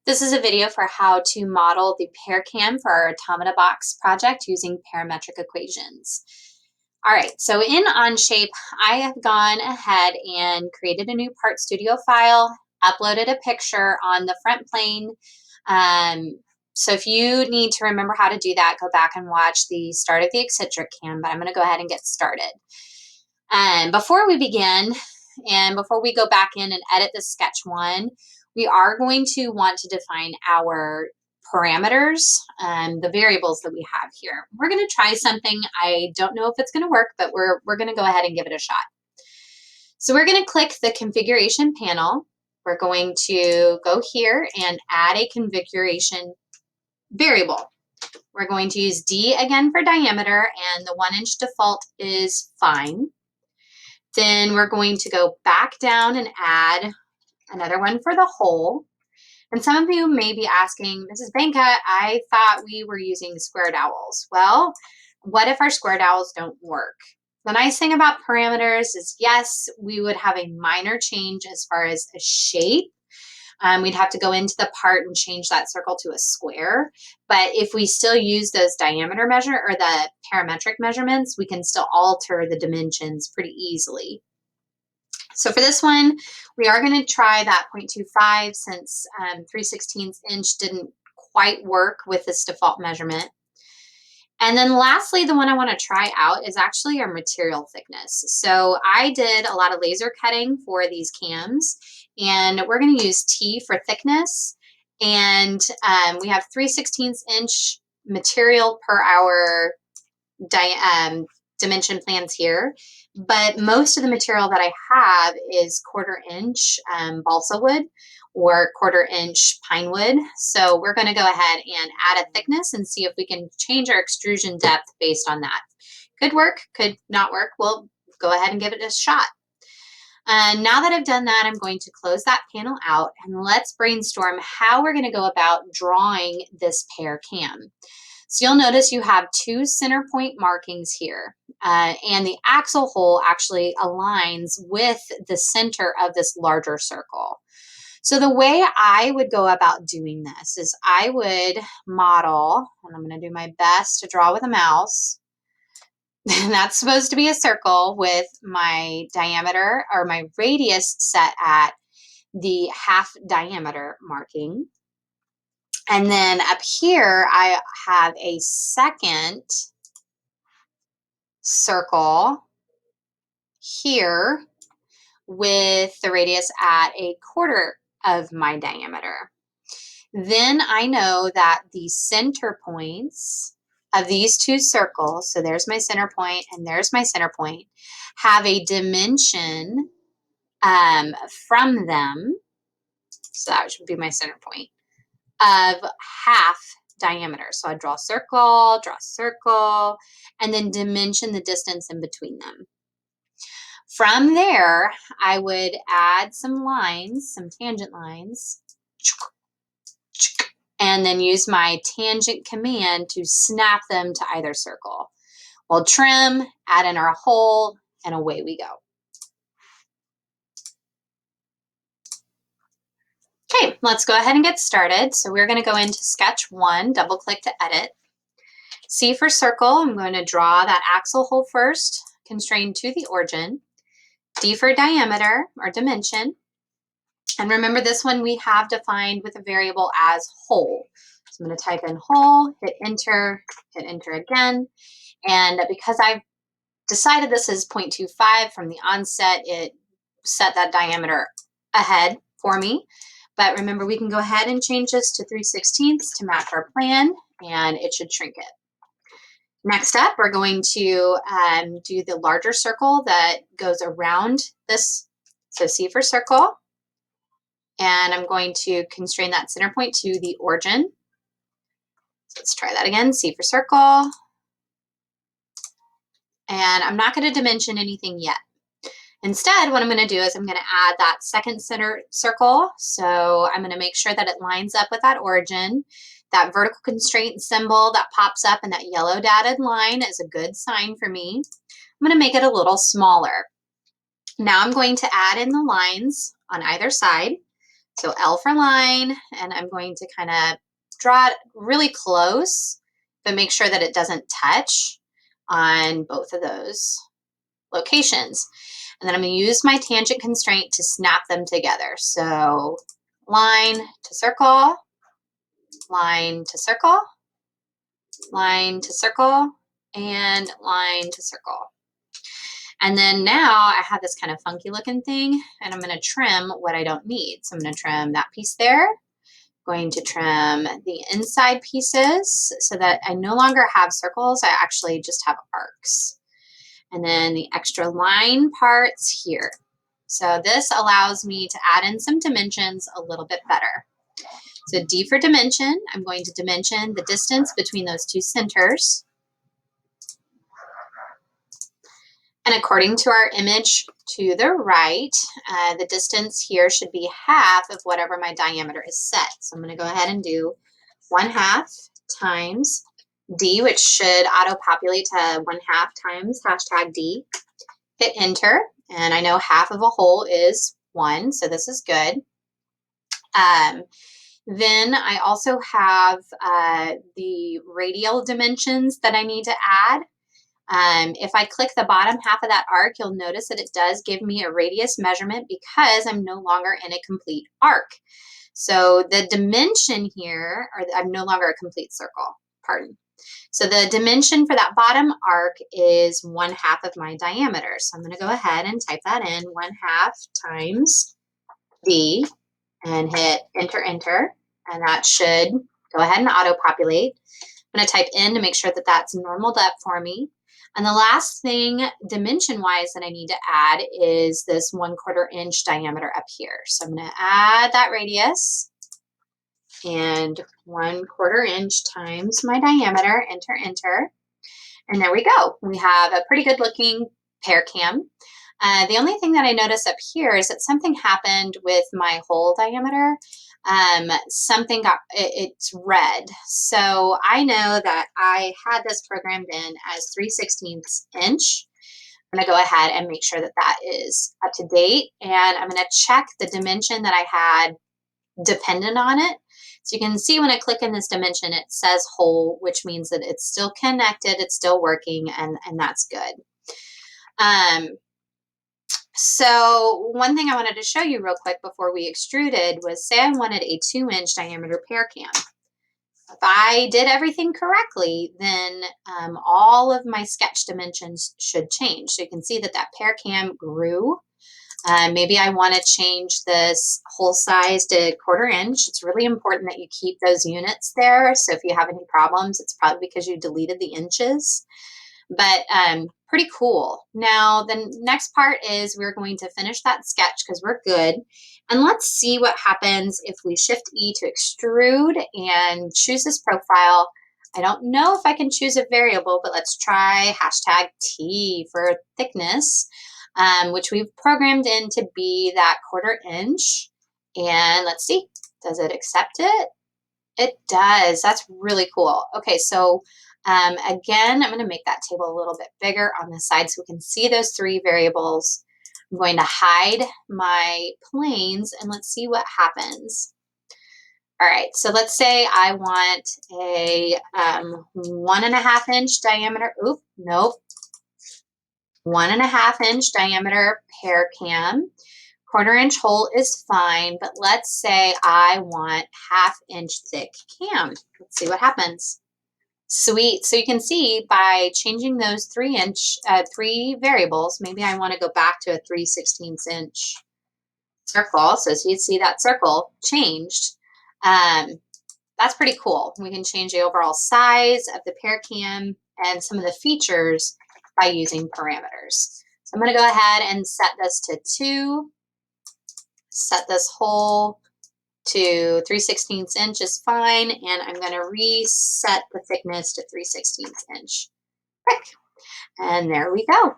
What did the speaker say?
This is a video for how to model the Pear cam for our automata box project using parametric equations. All right, so in Onshape, I have gone ahead and created a new Part Studio file, uploaded a picture on the front plane. So if you need to remember how to do that, go back and watch the start of the eccentric cam, but I'm going to go ahead and get started. Before we begin, and before we go back in and edit the sketch one, we are going to want to define our parameters, the variables that we have here. We're going to try something. I don't know if it's going to work, but we're going to go ahead and give it a shot. So we're going to click the configuration panel. We're going to go here and add a configuration variable. We're going to use D again for diameter, and the 1-inch default is fine. Then we're going to go back down and add another one for the hole. And some of you may be asking, Mrs. Banka, I thought we were using square dowels. Well, what if our square dowels don't work? The nice thing about parameters is, yes, we would have a minor change as far as a shape. We'd have to go into the part and change that circle to a square. But if we still use those diameter measure or the parametric measurements, we can still alter the dimensions pretty easily. So for this one, we are going to try that 0.25 since 3/16 inch didn't quite work with this default measurement. And then lastly, the one I want to try out is actually our material thickness. So I did a lot of laser cutting for these cams, and we're going to use T for thickness. And we have 3/16 inch material per our dimension plans here, but most of the material that I have is 1/4 inch balsa wood or 1/4 inch pine wood. So we're going to go ahead and add a thickness and see if we can change our extrusion depth based on that. Could work, could not work. We'll go ahead and give it a shot. Now that I've done that, I'm going to close that panel out and let's brainstorm how we're going to go about drawing this Pear cam. So you'll notice you have 2 center point markings here, and the axle hole actually aligns with the center of this larger circle. So the way I would go about doing this is I would model, and I'm going to do my best to draw with a mouse. That's supposed to be a circle with my diameter or my radius set at the half diameter marking. And then up here, I have a second circle here with the radius at 1/4 of my diameter. Then I know that the center points of these 2 circles, so there's my center point and there's my center point, have a dimension from them, so that should be my center point, of half diameter. So I draw a circle, and then dimension the distance in between them. From there, I would add some lines, some tangent lines, and then use my tangent command to snap them to either circle. We'll trim, add in our hole, and away we go. Okay, let's go ahead and get started. So we're going to go into sketch 1, double click to edit. C for circle, I'm going to draw that axle hole first, constrained to the origin. D for diameter or dimension. And remember this one we have defined with a variable as hole. So I'm going to type in hole, hit enter again. And because I've decided this is 0.25 from the onset, it set that diameter ahead for me. But remember, we can go ahead and change this to 3/16 to match our plan, and it should shrink it. Next up, we're going to do the larger circle that goes around this. So C for circle. And I'm going to constrain that center point to the origin. So let's try that again. C for circle. And I'm not going to dimension anything yet. Instead, what I'm going to do is I'm going to add that second center circle. So I'm going to make sure that it lines up with that origin. That vertical constraint symbol that pops up in that yellow dotted line is a good sign for me. I'm going to make it a little smaller. Now I'm going to add in the lines on either side. So L for line, and I'm going to kind of draw it really close, but make sure that it doesn't touch on both of those locations. And then I'm going to use my tangent constraint to snap them together. So line to circle, line to circle, line to circle, and line to circle. And then now I have this kind of funky looking thing, and I'm going to trim what I don't need. So I'm going to trim that piece there, going to trim the inside pieces so that I no longer have circles, I actually just have arcs. And then the extra line parts here. So this allows me to add in some dimensions a little bit better. So D for dimension, I'm going to dimension the distance between those two centers. And according to our image to the right, the distance here should be half of whatever my diameter is set. So I'm going to go ahead and do 1/2 times D, which should auto-populate to 1/2 times #D. Hit enter, and I know half of a whole is 1, so this is good. Then I also have the radial dimensions that I need to add. If I click the bottom half of that arc, you'll notice that it does give me a radius measurement because I'm no longer in a complete arc. So the dimension here, or I'm no longer a complete circle, pardon. So the dimension for that bottom arc is 1/2 of my diameter. So I'm going to go ahead and type that in, 1/2 times D, and hit enter, enter, and that should go ahead and auto-populate. I'm going to type in to make sure that that's normaled up for me. And the last thing dimension-wise that I need to add is this 1/4 inch diameter up here. So I'm going to add that radius, and 1/4 inch times my diameter, enter, enter. And there we go. We have a pretty good looking pear cam. The only thing that I notice up here is that something happened with my hole diameter. Something got, it's red. So I know that I had this programmed in as 3/16 inch. I'm going to go ahead and make sure that that is up to date. And I'm going to check the dimension that I had dependent on it. So you can see when I click in this dimension, it says hole, which means that it's still connected, it's still working, and that's good. So one thing I wanted to show you real quick before we extruded was, say I wanted a 2-inch diameter pear cam. If I did everything correctly, then all of my sketch dimensions should change. So you can see that that pear cam grew. Maybe I want to change this hole size to 1/4 inch. It's really important that you keep those units there. So if you have any problems, it's probably because you deleted the inches. But pretty cool. Now, the next part is we're going to finish that sketch because we're good. And let's see what happens if we shift E to extrude and choose this profile. I don't know if I can choose a variable, but let's try #T for thickness, which we've programmed in to be that 1/4 inch. And let's see, does it accept it? It does. That's really cool. Okay, so again, I'm going to make that table a little bit bigger on the side so we can see those 3 variables. I'm going to hide my planes and let's see what happens. All right, so let's say I want a 1.5 inch diameter, oop, nope, 1.5 inch diameter pear cam. 1/4 inch hole is fine, but let's say I want 1/2 inch thick cam. Let's see what happens. Sweet. So you can see by changing those 3 variables, maybe I want to go back to a 3/16 inch circle. So you see that circle changed. That's pretty cool. We can change the overall size of the pear cam and some of the features by using parameters. So I'm going to go ahead and set this to 2. Set this hole to 3/16 inch is fine, and I'm going to reset the thickness to 3/16 inch. Quick. And there we go.